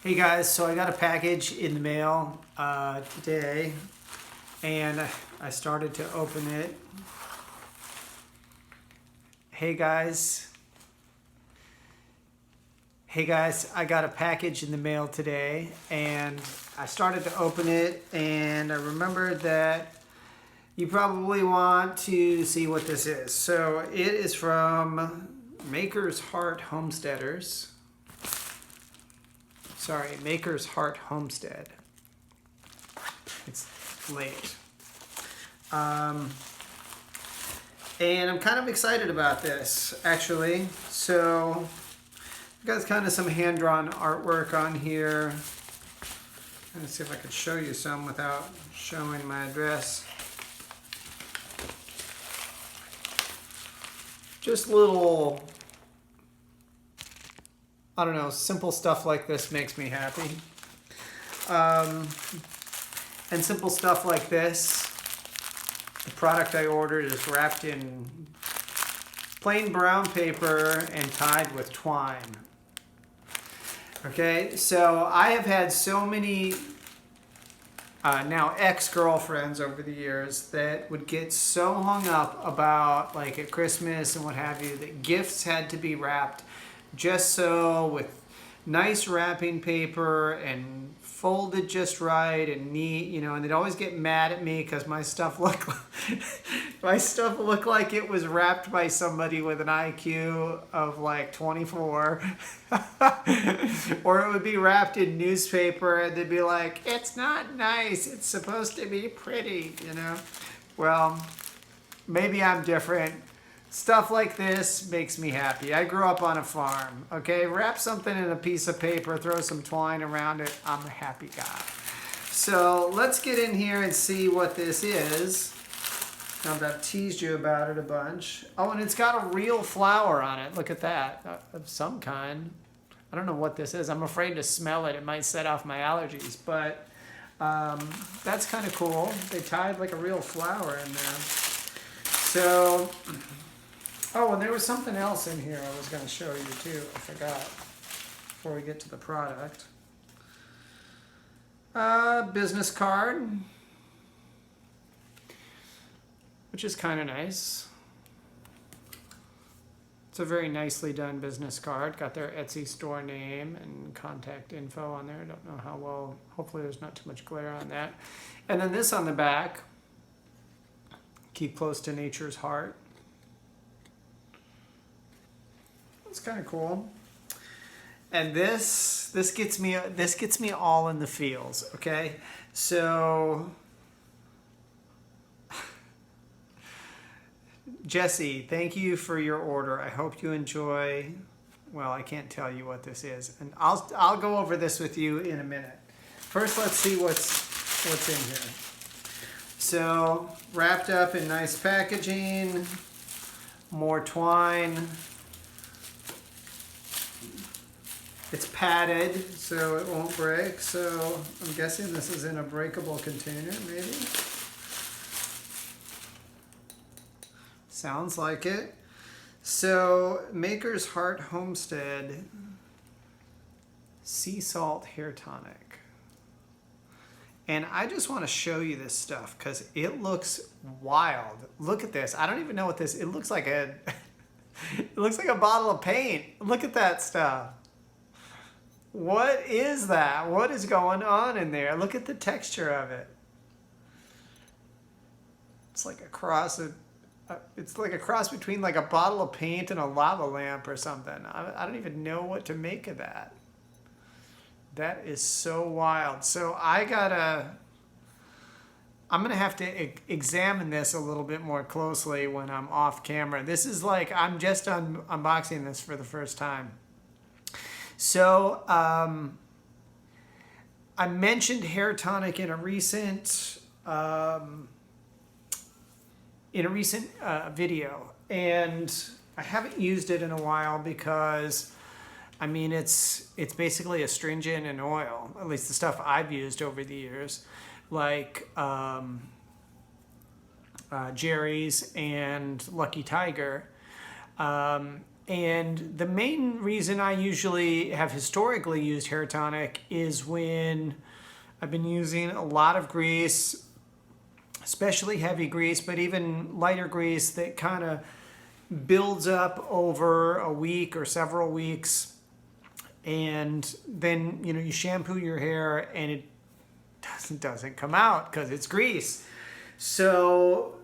Hey guys, so I got a package in the mail today, and I started to open it. Hey guys, I got a package in the mail today, and I started to open it, and I remembered that you probably want to see what this is. So it is from Maker's Heart Homesteaders. Sorry, Maker's Heart Homestead. It's late. And I'm kind of excited about this, actually. So, I've got kind of some hand-drawn artwork on here. I'm gonna see if I could show you some without showing my address. Just little, I don't know, simple stuff like this makes me happy. And simple stuff like this, the product I ordered is wrapped in plain brown paper and tied with twine. Okay, so I have had so many now ex-girlfriends over the years that would get so hung up about, like at Christmas and what have you, that gifts had to be wrapped just so, with nice wrapping paper and folded just right and neat, you know, and they'd always get mad at me because my stuff looked like it was wrapped by somebody with an IQ of like 24. Or it would be wrapped in newspaper and they'd be like, it's not nice, it's supposed to be pretty, you know. Well, maybe I'm different. Stuff like this makes me happy. I grew up on a farm, okay? Wrap something in a piece of paper, throw some twine around it, I'm a happy guy. So let's get in here and see what this is. Now that I've teased you about it a bunch. Oh, and it's got a real flower on it. Look at that, of some kind. I don't know what this is. I'm afraid to smell it. It might set off my allergies, but that's kind of cool. They tied like a real flower in there. So, oh, and there was something else in here I was going to show you too. I forgot before we get to the product. Business card, which is kind of nice. It's a very nicely done business card. Got their Etsy store name and contact info on there. I don't know how well, hopefully there's not too much glare on that. And then this on the back, keep close to nature's heart. It's kind of cool. And this gets me all in the feels, okay? So Jesse, thank you for your order. I hope you enjoy. Well, I can't tell you what this is, and I'll go over this with you in a minute. First, let's see what's in here. So, wrapped up in nice packaging, more twine. It's padded, so it won't break. So, I'm guessing this is in a breakable container, maybe. Sounds like it. So, Maker's Heart Homestead Sea Salt Hair Tonic. And I just want to show you this stuff because it looks wild. Look at this. I don't even know what this, it looks like a, it looks like a bottle of paint. Look at that stuff. What is that? What is going on in there? Look at the texture of it. It's like a cross between like a bottle of paint and a lava lamp or something. I don't even know what to make of that. That is so wild. So I'm gonna have to examine this a little bit more closely when I'm off camera. This is like, I'm just unboxing this for the first time. So I mentioned hair tonic in a recent video, and I haven't used it in a while because, I mean, it's basically astringent and oil, at least the stuff I've used over the years, like Jerry's and Lucky Tiger. And the main reason I usually have historically used hair tonic is when I've been using a lot of grease, especially heavy grease, but even lighter grease that kind of builds up over a week or several weeks. And then, you shampoo your hair and it doesn't come out because it's grease. So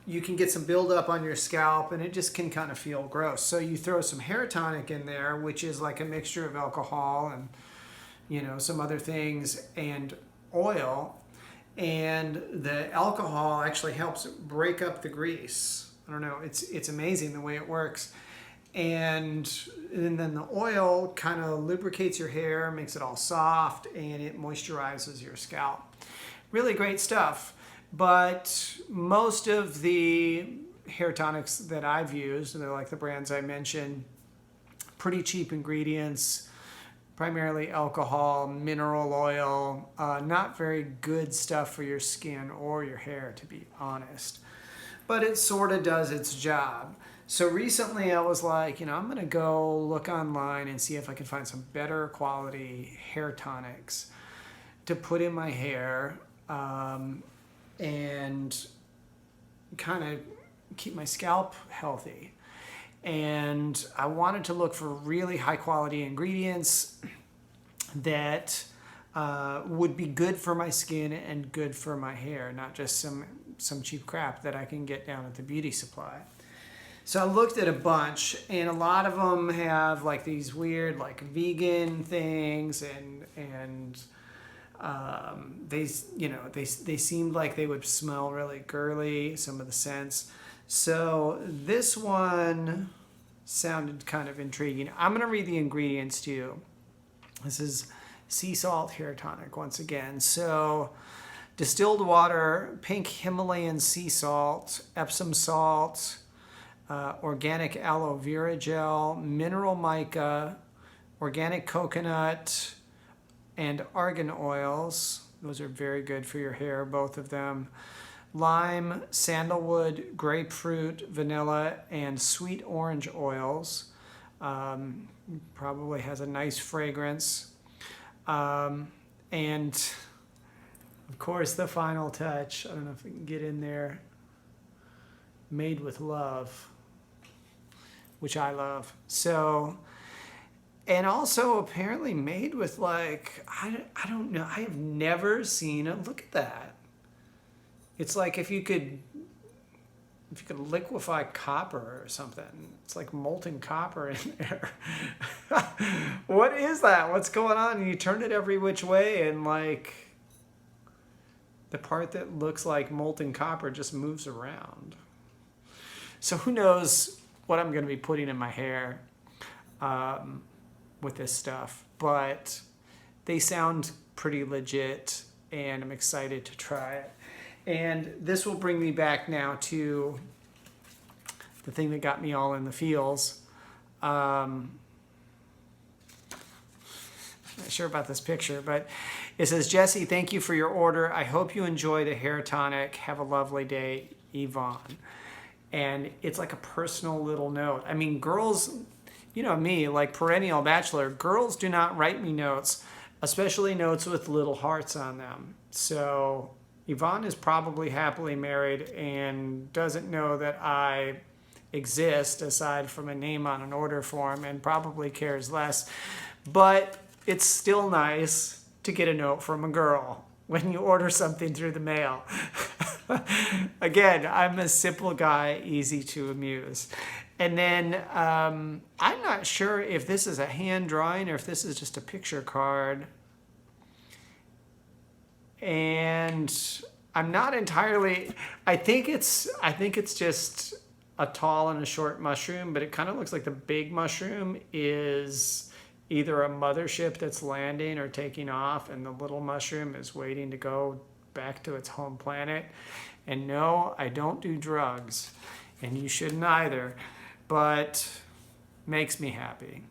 you can get some buildup on your scalp and it just can kind of feel gross. So you throw some hair tonic in there, which is like a mixture of alcohol and, some other things and oil. And the alcohol actually helps break up the grease. I don't know, it's amazing the way it works. And then the oil kind of lubricates your hair, makes it all soft, and it moisturizes your scalp. Really great stuff. But most of the hair tonics that I've used, and they're like the brands I mentioned, pretty cheap ingredients, primarily alcohol, mineral oil, not very good stuff for your skin or your hair, to be honest. But it sort of does its job. So recently I was like, I'm going to go look online and see if I can find some better quality hair tonics to put in my hair and kind of keep my scalp healthy. And I wanted to look for really high quality ingredients that would be good for my skin and good for my hair, not just some cheap crap that I can get down at the beauty supply. So I looked at a bunch, and a lot of them have like these weird like vegan things, and they seemed like they would smell really girly, some of the scents. So this one sounded kind of intriguing. I'm going to read the ingredients to you. This is sea salt hair tonic once again. So distilled water, pink Himalayan sea salt, Epsom salt, organic aloe vera gel, mineral mica, organic coconut, and argan oils. Those are very good for your hair, both of them. Lime, sandalwood, grapefruit, vanilla, and sweet orange oils. Probably has a nice fragrance. And of course, the final touch, I don't know if we can get in there, made with love, which I love. So, and also apparently made with like, I don't know, I have never seen it. Look at that. It's like if you could liquefy copper or something. It's like molten copper in there. What is that? What's going on? And you turn it every which way and like the part that looks like molten copper just moves around. So who knows what I'm going to be putting in my hair with this stuff. But they sound pretty legit and I'm excited to try it. And this will bring me back now to the thing that got me all in the feels. Not sure about this picture, but it says, Jesse, thank you for your order. I hope you enjoy the hair tonic. Have a lovely day, Yvonne. And it's like a personal little note. I mean, girls, you know me, like perennial bachelor, girls do not write me notes, especially notes with little hearts on them. So Yvonne is probably happily married and doesn't know that I exist aside from a name on an order form and probably cares less. But it's still nice to get a note from a girl when you order something through the mail. Again, I'm a simple guy, easy to amuse. And then I'm not sure if this is a hand drawing or if this is just a picture card. And I'm not entirely, I think it's just a tall and a short mushroom, but it kind of looks like the big mushroom is either a mothership that's landing or taking off, and the little mushroom is waiting to go back to its home planet. And no, I don't do drugs, and you shouldn't either, but makes me happy.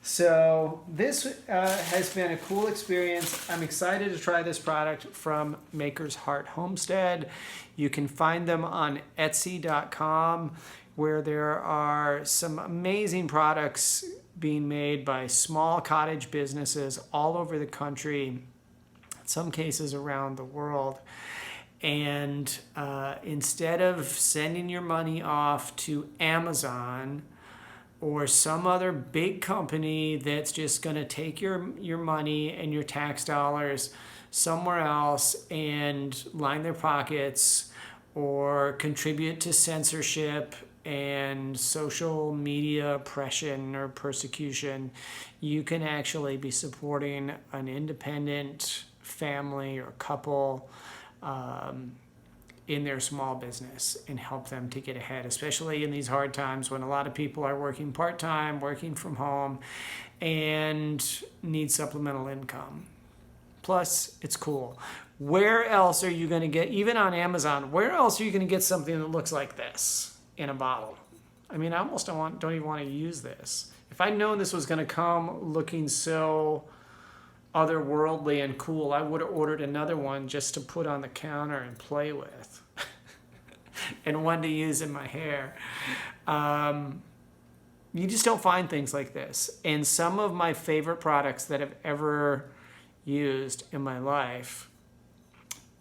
So this has been a cool experience. I'm excited to try this product from Maker's Heart Homestead. You can find them on Etsy.com where there are some amazing products being made by small cottage businesses all over the country, in some cases around the world. And instead of sending your money off to Amazon or some other big company that's just going to take your money and your tax dollars somewhere else and line their pockets or contribute to censorship and social media oppression or persecution, you can actually be supporting an independent family or couple in their small business and help them to get ahead, especially in these hard times when a lot of people are working part-time, working from home, and need supplemental income. Plus, it's cool. Where else are you going to get, even on Amazon, where else are you going to get something that looks like this in a bottle? I mean, I almost don't even want to use this. If I'd known this was going to come looking so otherworldly and cool, I would have ordered another one just to put on the counter and play with and one to use in my hair. You just don't find things like this. And some of my favorite products that I've ever used in my life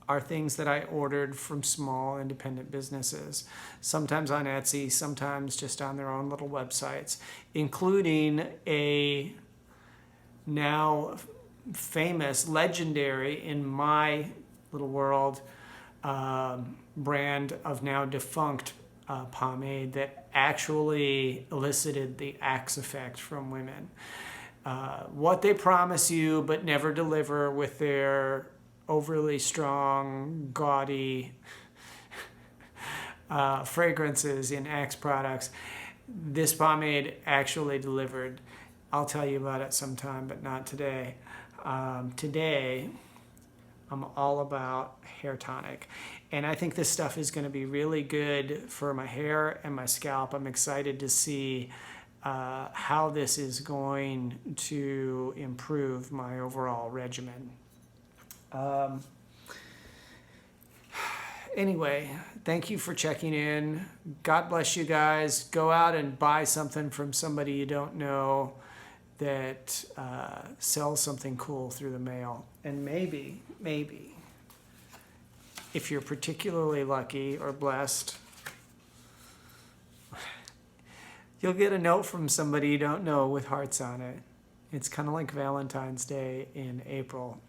are things that I ordered from small independent businesses, sometimes on Etsy, sometimes just on their own little websites, including a now famous, legendary in my little world, brand of now defunct pomade that actually elicited the Axe effect from women. What they promise you but never deliver with their overly strong, gaudy fragrances in Axe products, this pomade actually delivered. I'll tell you about it sometime, but not today. Today, I'm all about hair tonic. And I think this stuff is going to be really good for my hair and my scalp. I'm excited to see how this is going to improve my overall regimen. Anyway, thank you for checking in. God bless you guys. Go out and buy something from somebody you don't know that sells something cool through the mail. And maybe, if you're particularly lucky or blessed, you'll get a note from somebody you don't know with hearts on it. It's kind of like Valentine's Day in April.